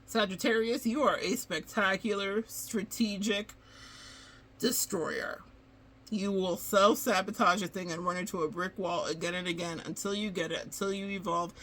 Sagittarius, you are a spectacular, strategic destroyer. You will self-sabotage a thing and run into a brick wall again and again until you get it, until you evolve,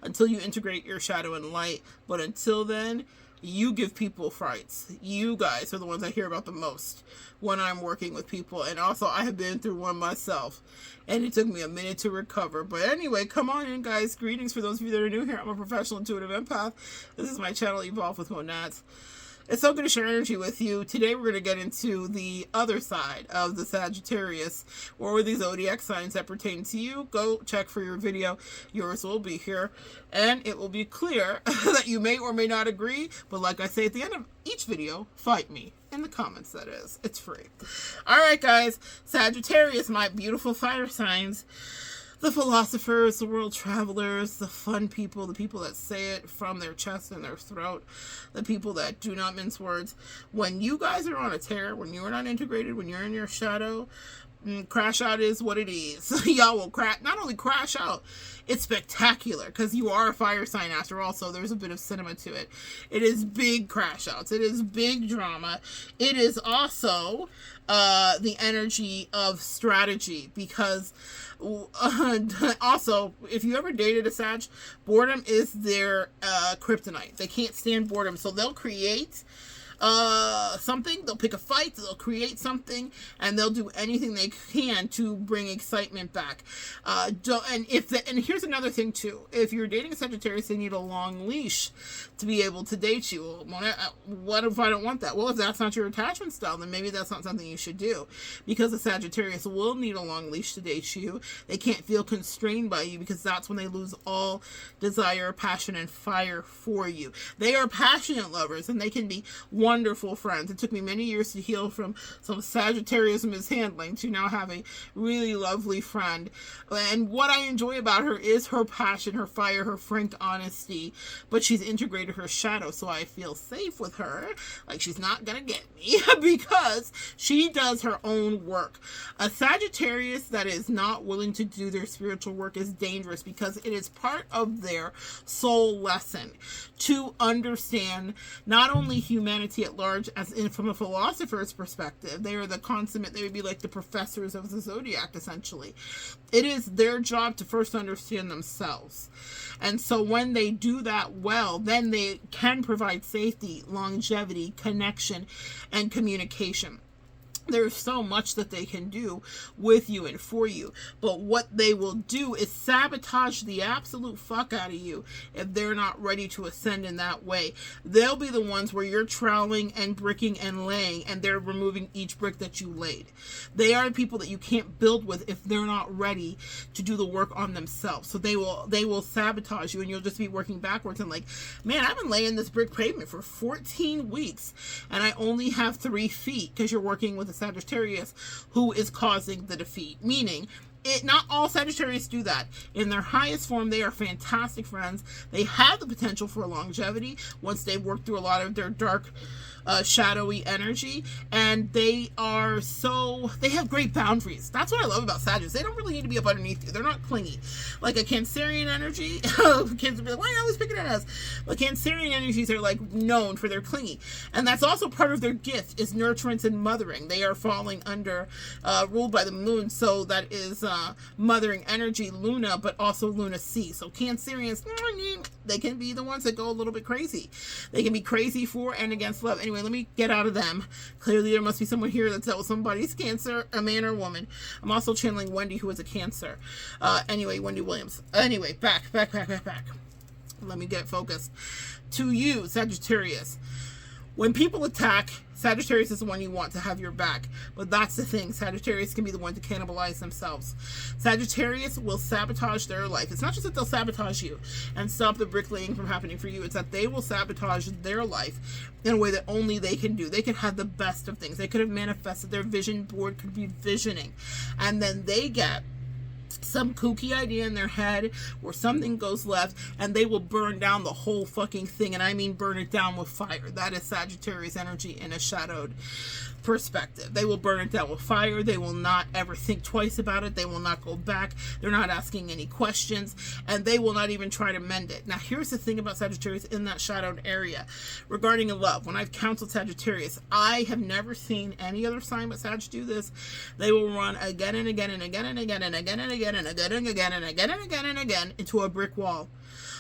until you integrate your shadow and light. But until then, you give people frights. You guys are the ones I hear about the most when I'm working with people. And also, I have been through one myself, and it took me a minute to recover. But anyway, come on in, guys. Greetings for those of you that are new here. I'm a professional intuitive empath. This is my channel, Evolve with Monette. It's so good to share energy with you. Today we're going to get into the other side of the Sagittarius, or the zodiac signs that pertain to you. Go check for your video. Yours will be here, and it will be clear that you may or may not agree. But like I say at the end of each video, fight me. In the comments, that is. It's free. Alright, guys. Sagittarius, my beautiful fire signs. The philosophers, the world travelers, the fun people, the people that say it from their chest and their throat, the people that do not mince words. When you guys are on a tear, when you're not integrated, when you're in your shadow, crash out is what it is. Y'all will not only crash out, it's spectacular, because you are a fire sign after all, so there's a bit of cinema to it. It is big crash outs. It is big drama. It is also the energy of strategy, because also, if you ever dated a Sag, boredom is their kryptonite. They can't stand boredom, so they'll create something, they'll pick a fight, they'll create something, and they'll do anything they can to bring excitement back. And here's another thing too. If you're dating a Sagittarius, they need a long leash to be able to date you. What if I don't want that? Well, if that's not your attachment style, then maybe that's not something you should do, because a Sagittarius will need a long leash to date you. They can't feel constrained by you, because that's when they lose all desire, passion, and fire for you. They are passionate lovers, and they can be wonderful friends. It took me many years to heal from some Sagittarius mishandling to now have a really lovely friend. And what I enjoy about her is her passion, her fire, her frank honesty, but she's integrated her shadow, so I feel safe with her. Like, she's not gonna get me because she does her own work. A Sagittarius that is not willing to do their spiritual work is dangerous, because it is part of their soul lesson to understand not only humanity at large, as in from a philosopher's perspective. They are the consummate, they would be like the professors of the zodiac, essentially. It is their job to first understand themselves. And so when they do that well, then they can provide safety, longevity, connection, and communication. There's so much that they can do with you and for you. But what they will do is sabotage the absolute fuck out of you if they're not ready to ascend in that way. They'll be the ones where you're troweling and bricking and laying, and they're removing each brick that you laid. They are the people that you can't build with if they're not ready to do the work on themselves. So they will sabotage you, and you'll just be working backwards and like, man, I've been laying this brick pavement for 14 weeks, and I only have 3 feet, because you're working with a Sagittarius who is causing the defeat. Meaning, not all Sagittarius do that. In their highest form, they are fantastic friends. They have the potential for longevity once they've worked through a lot of their dark, shadowy energy, and they have great boundaries. That's what I love about Sagittarius. They don't really need to be up underneath you. They're not clingy. Like a Cancerian energy, kids will be like, why are you always picking at us? But Cancerian energies are like known for their clingy, and that's also part of their gift, is nurturance and mothering. They are falling under, ruled by the moon, so that is mothering energy, Luna, but also Luna C. So Cancerians, they can be the ones that go a little bit crazy. They can be crazy for and against love. Anyway, let me get out of them. Clearly there must be someone here that's dealt with somebody's Cancer, a man or woman. I'm also channeling Wendy, who is a Cancer. Anyway, Wendy Williams. Anyway, back. Let me get focused. To you, Sagittarius. When people attack, Sagittarius is the one you want to have your back. But that's the thing. Sagittarius can be the one to cannibalize themselves. Sagittarius will sabotage their life. It's not just that they'll sabotage you and stop the bricklaying from happening for you. It's that they will sabotage their life in a way that only they can do. They could have the best of things. They could have manifested. Their vision board could be visioning. And then they get some kooky idea in their head or something goes left, and they will burn down the whole fucking thing. And I mean burn it down with fire. That is Sagittarius energy in a shadowed perspective. They will burn it down with fire. They will not ever think twice about it. They will not go back. They're not asking any questions, and they will not even try to mend it. Now, here's the thing about Sagittarius in that shadowed area regarding love. When I've counseled Sagittarius, I have never seen any other sign but Sag do this. They will run again and again and again and again and again and again and again and again and again and again and again into a brick wall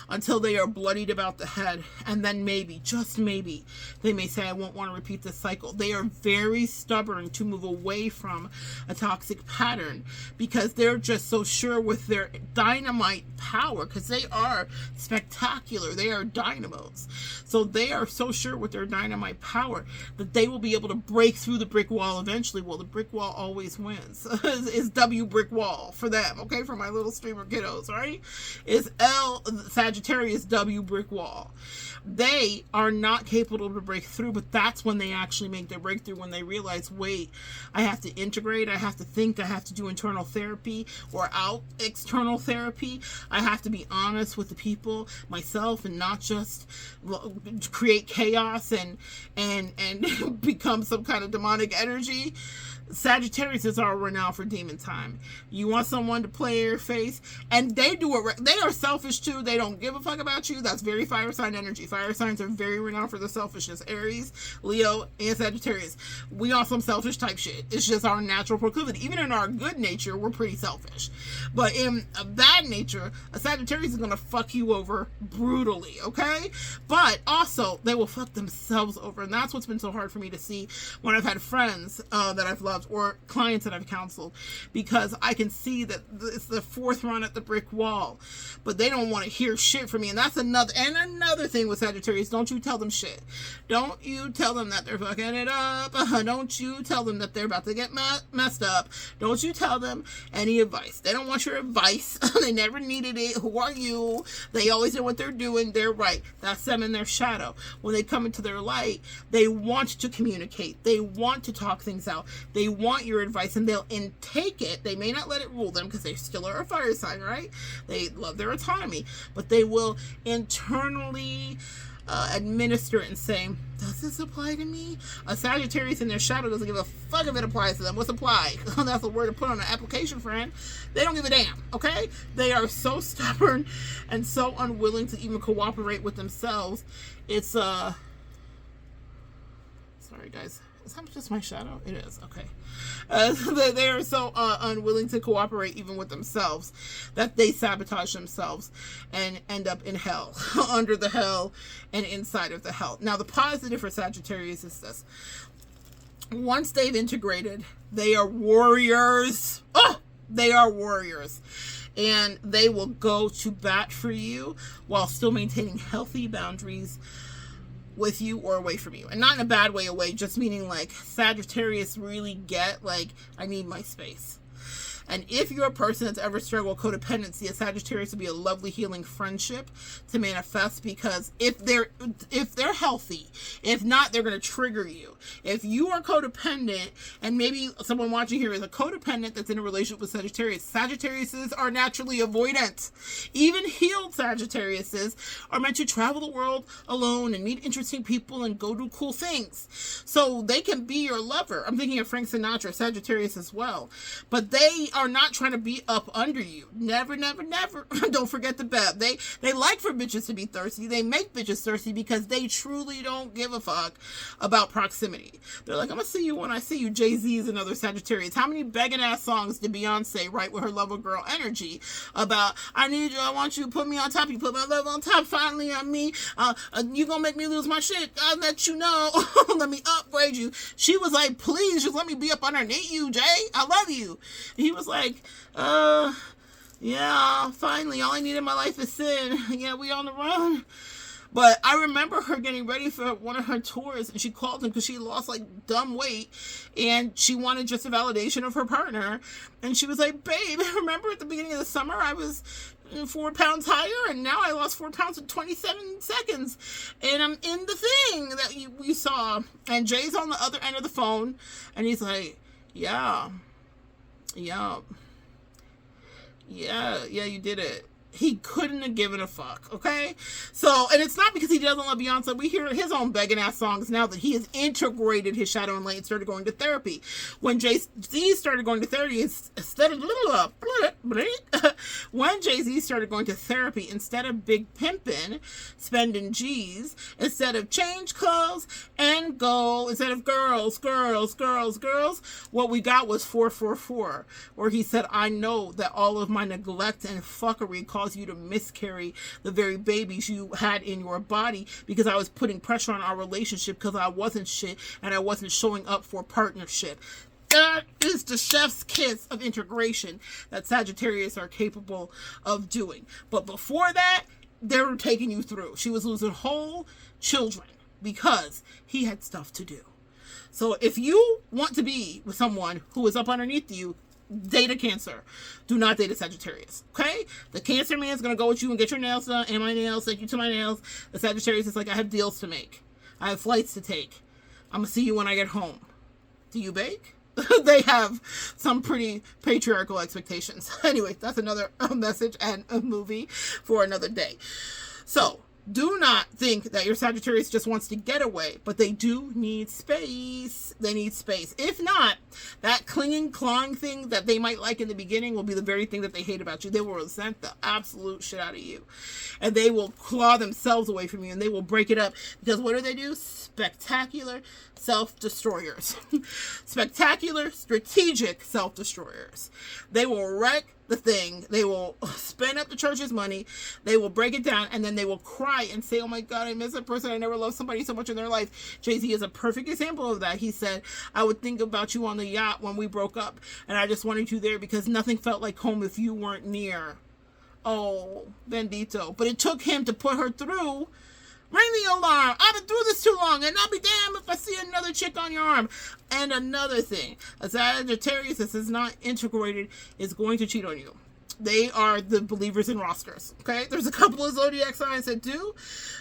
until they are bloodied about the head. And then maybe, just maybe, they may say, I won't want to repeat this cycle. They are very stubborn to move away from a toxic pattern because they're just so sure with their dynamite power, because they are spectacular. They are dynamos. So they are so sure with their dynamite power that they will be able to break through the brick wall eventually. Well, the brick wall always wins. It's W brick wall for them, okay? For my little streamer kiddos, right? It's L Sagittarius W brick wall. They are not capable to break through, but that's when they actually make their breakthrough, when they realize, wait, I have to integrate, I have to think, I have to do internal therapy or out external therapy. I have to be honest with the people, myself, and not just create chaos and become some kind of demonic energy. Sagittarius is our renown for demon time. You want someone to play your face, and they do it. They are selfish too. They don't give a fuck about you. That's very fire sign energy. Fire signs are very renowned for their selfishness. Aries, Leo, and Sagittarius. We on some selfish type shit. It's just our natural proclivity. Even in our good nature, we're pretty selfish. But in a bad nature, a Sagittarius is gonna fuck you over brutally, okay? But also, they will fuck themselves over, and that's what's been so hard for me to see when I've had friends that I've loved or clients that I've counseled, because I can see that it's the fourth run at the brick wall, but they don't want to hear shit from me. And that's another thing with Sagittarius. Don't you tell them shit. Don't you tell them that they're fucking it up. Don't you tell them that they're about to get messed up. Don't you tell them any advice. They don't want your advice. They never needed it. Who are you? They always know what they're doing. They're right. That's them in their shadow. When they come into their light, they want to communicate. They want to talk things out. They want your advice, and they'll intake it. They may not let it rule them because they still are a fire sign, right? They love their autonomy, but they will internally administer it and say, does this apply to me? A Sagittarius in their shadow doesn't give a fuck if it applies to them. What's apply? That's a word to put on an application, friend. They don't give a damn, okay? They are so stubborn and so unwilling to even cooperate with themselves. It's sorry guys, is that just my shadow? It is, okay. They are so unwilling to cooperate even with themselves that they sabotage themselves and end up in hell, under the hell and inside of the hell. Now, the positive for Sagittarius is this. Once they've integrated, they are warriors. Oh, they are warriors. And they will go to bat for you while still maintaining healthy boundaries with you or away from you. And not in a bad way away, just meaning like Sagittarius really get like, I need my space. And if you're a person that's ever struggled with codependency, a Sagittarius would be a lovely healing friendship to manifest, because if they're healthy, if not, they're going to trigger you. If you are codependent, and maybe someone watching here is a codependent that's in a relationship with Sagittarius, Sagittariuses are naturally avoidant. Even healed Sagittariuses are meant to travel the world alone and meet interesting people and go do cool things. So they can be your lover. I'm thinking of Frank Sinatra, Sagittarius as well. But they are not trying to be up under you. Never, never, never. Don't forget the Bev. They like for bitches to be thirsty. They make bitches thirsty because they truly don't give a fuck about proximity. They're like, I'm gonna see you when I see you. Jay-Z is another Sagittarius. How many begging ass songs did Beyonce write with her lover girl energy about, I need you, I want you, put me on top, you put my love on top, finally on me, you gonna make me lose my shit, I'll let you know, let me upgrade you. She was like, please just let me be up underneath you, Jay, I love you. And he was like, yeah, finally, all I need in my life is sin. Yeah, we on the run. But I remember her getting ready for one of her tours, and she called him because she lost like dumb weight, and she wanted just a validation of her partner. And she was like, babe, remember at the beginning of the summer I was 4 pounds higher, and now I lost 4 pounds in 27 seconds, and I'm in the thing that you saw. And Jay's on the other end of the phone, and he's like, yeah. Yeah, you did it. He couldn't have given a fuck, okay? So, and it's not because he doesn't love Beyonce. We hear his own begging ass songs now that he has integrated his shadow and light and started going to therapy. When Jay-Z started going to therapy, instead of when Jay-Z started going to therapy, instead of big pimping, spending G's, instead of change clothes and go, instead of girls, what we got was 444, where he said, I know that all of my neglect and fuckery caused you to miscarry the very babies you had in your body because I was putting pressure on our relationship because I wasn't shit and I wasn't showing up for partnership. That is the chef's kiss of integration that Sagittarius are capable of doing. But before that, they were taking you through. She was losing whole children because he had stuff to do. So if you want to be with someone who is up underneath you, date a Cancer. Do not date a Sagittarius. Okay? The Cancer man is going to go with you and get your nails done and my nails, take you to my nails. The Sagittarius is like, I have deals to make. I have flights to take. I'm going to see you when I get home. Do you bake? They have some pretty patriarchal expectations. Anyway, that's another message and a movie for another day. So, do not think that your Sagittarius just wants to get away, but they do need space. They need space. If not, that clinging, clawing thing that they might like in the beginning will be the very thing that they hate about you. They will resent the absolute shit out of you. And they will claw themselves away from you, and they will break it up. Because what do? Spectacular self-destroyers. Spectacular, strategic self-destroyers. They will wreck the thing. They will spend up the church's money. They will break it down, and then they will cry and say, oh my God, I miss that person. I never loved somebody so much in their life. Jay-Z is a perfect example of that. He said, I would think about you on the yacht when we broke up, and I just wanted you there because nothing felt like home if you weren't near. Oh, bendito. But it took him to put her through. Ring the alarm. I've been through this too long, and I'll be damned if I see another chick on your arm. And another thing, a Sagittarius that is not integrated is going to cheat on you. They are the believers in rosters, okay? There's a couple of zodiac signs that do.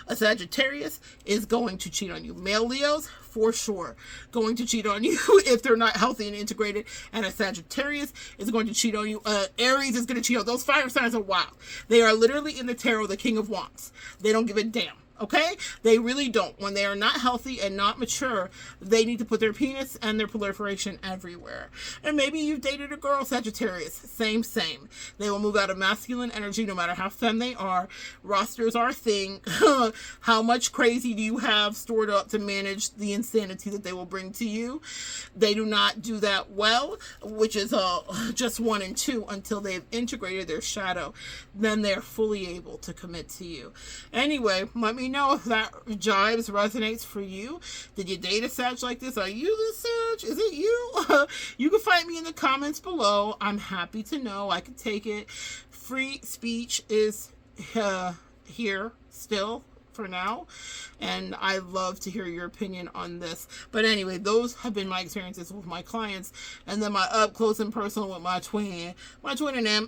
A Sagittarius is going to cheat on you. Male Leos, for sure, going to cheat on you if they're not healthy and integrated. And a Sagittarius is going to cheat on you. Aries is going to cheat on. Those fire signs are wild. They are literally in the tarot, the King of Wands. They don't give a damn. Okay? They really don't. When they are not healthy and not mature, they need to put their penis and their proliferation everywhere. And maybe you've dated a girl, Sagittarius. Same. They will move out of masculine energy no matter how femme they are. Rosters are a thing. How much crazy do you have stored up to manage the insanity that they will bring to you? They do not do that well, which is just 1 and 2 until they've integrated their shadow. Then they're fully able to commit to you. Anyway, let me know if that jives, resonates for you. Did you date a Sag like this? Are you the Sag? Is it you? You can find me in the comments below. I'm happy to know. I can take it. Free speech is here still for now, and I love to hear your opinion on this. But anyway, those have been my experiences with my clients, and then my up close and personal with my twin and them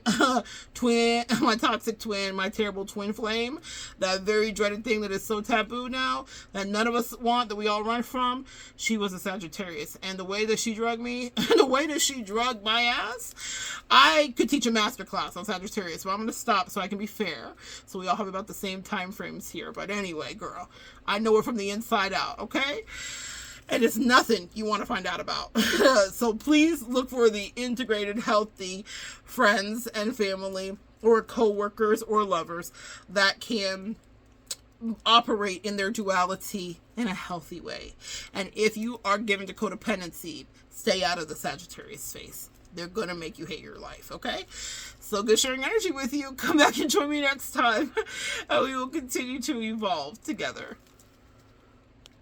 twin, my toxic twin, my terrible twin flame, that very dreaded thing that is so taboo now that none of us want, that we all run from. She was a Sagittarius, and the way that she drugged me, the way that she drugged my ass, I could teach a master class on Sagittarius, but I'm going to stop so I can be fair, so we all have about the same time frames here. But anyway, girl, I know it from the inside out, okay? And it's nothing you want to find out about. So please look for the integrated, healthy friends and family or co-workers or lovers that can operate in their duality in a healthy way. And if you are given to codependency, stay out of the Sagittarius space. They're going to make you hate your life, okay? So good sharing energy with you. Come back and join me next time, and we will continue to evolve together.